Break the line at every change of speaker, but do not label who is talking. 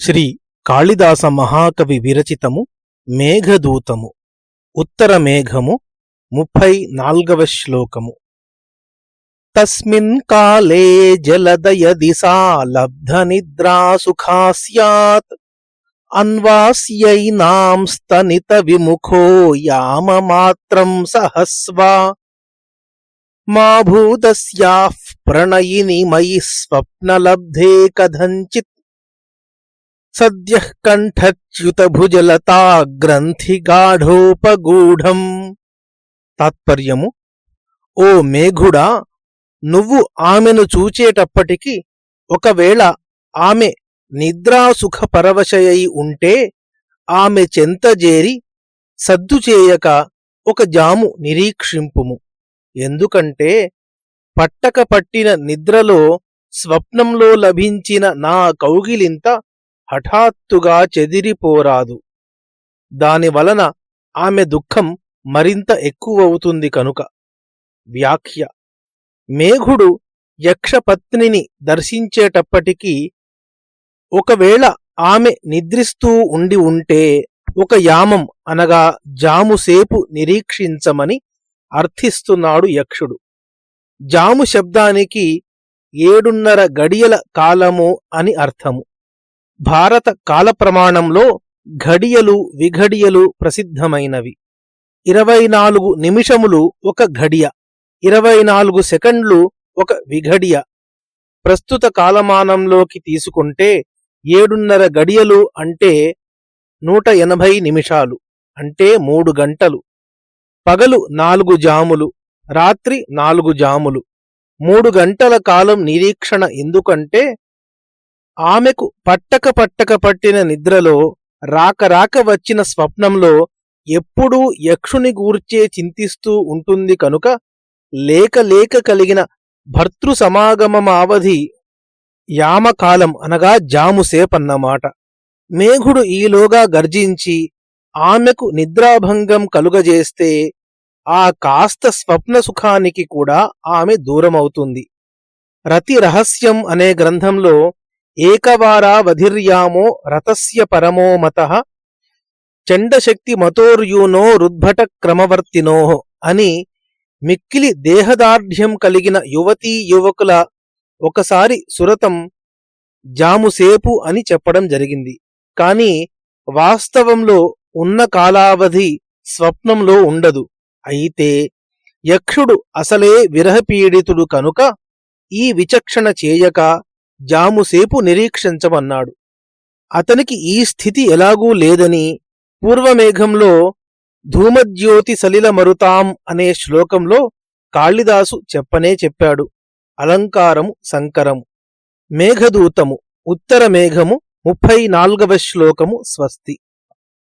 శ్రీ కాళిదాస మహాకవి విరచితము మేఘదూతము ఉత్తర మేఘము 34వ శ్లోకము. తస్మిన్ కాలే జలదయదిశా లబ్ధ నిద్రా సుఖా స్యాత్ అన్వాస్యైనాం స్తనిత విముఖో యామమాత్రం సహస్వా మా భూతస్యాః ప్రణయిని మయి స్వప్నలబ్ధే కథంచిత్ సద్యః కంఠచ్యుత భుజలతా గ్రంథి గాఢోపగూఢం. తాత్పర్యము: ఓ మేఘుడా, నువ్వు ఆమెను చూచేటప్పటికి ఒకవేళ ఆమె నిద్రాసుఖ పరవశయై ఉంటే ఆమె చెంతజేరి సద్దుచేయక ఒక జాము నిరీక్షింపుము. ఎందుకంటే పట్టక పట్టిన నిద్రలో స్వప్నంలో లభించిన నా కౌగిలింత హఠాత్తుగా చెదిరిపోరాదు. దానివలన ఆమె దుఃఖం మరింత ఎక్కువవుతుంది కనుక. వ్యాఖ్య: మేఘుడు యక్షపత్నిని దర్శించేటప్పటికీ ఒకవేళ ఆమె నిద్రిస్తూ ఉండి ఉంటే ఒక యామం అనగా జాముసేపు నిరీక్షించమని అర్థిస్తున్నాడు యక్షుడు. జాము శబ్దానికి 7:30 గడియల కాలము అని అర్థము. భారత కాలప్రమాణంలో ఘడియలు విఘడియలు ప్రసిద్ధమైనవి. 24 నిమిషములు ఒక ఘడియ, 24 సెకండ్లు ఒక విఘడియ. ప్రస్తుత కాలమానంలోకి తీసుకుంటే 7:30 గడియలు అంటే 180 నిమిషాలు, అంటే 3 గంటలు. పగలు 4 జాములు, రాత్రి 4 జాములు. 3 గంటల కాలం నిరీక్షణ ఎందుకంటే ఆమెకు పట్టక పట్టిన నిద్రలో రాక వచ్చిన స్వప్నంలో ఎప్పుడూ యక్షుని గూర్చే చింతిస్తూ ఉంటుంది కనుక లేక కలిగిన భర్తృ సమాగమమావధి యామకాలం అనగా జాముసేపన్నమాట. మేఘుడు ఈలోగా గర్జించి ఆమెకు నిద్రాభంగం కలుగజేస్తే ఆ కాస్త స్వప్న సుఖానికి కూడా ఆమె దూరమవుతుంది. రతి రహస్యం అనే గ్రంథంలో ఏకవారావధిర్యామో రతస్య పరమో మతః చండశక్తి మతోర్యూనో రుద్భట క్రమవర్తినో అని మిక్కిలి దేహదార్ఢ్యం కలిగిన యువతీ యువకుల ఒకసారి సురతం జాముసేపు అని చెప్పడం జరిగింది. కాని వాస్తవంలో ఉన్న కాలావధి స్వప్నంలో ఉండదు. అయితే యక్షుడు అసలే విరహపీడితుడు కనుక ఈ విచక్షణ చేయక జాముసేపు నిరీక్షించమన్నాడు. అతనికి ఈ స్థితి ఎలాగూ లేదని పూర్వమేఘంలో ధూమజ్యోతి సలిల మరుతాం అనే శ్లోకంలో కాళిదాసు చెప్పాడు. అలంకారము సంకరము. మేఘదూతము ఉత్తర మేఘము 34వ శ్లోకము. స్వస్తి.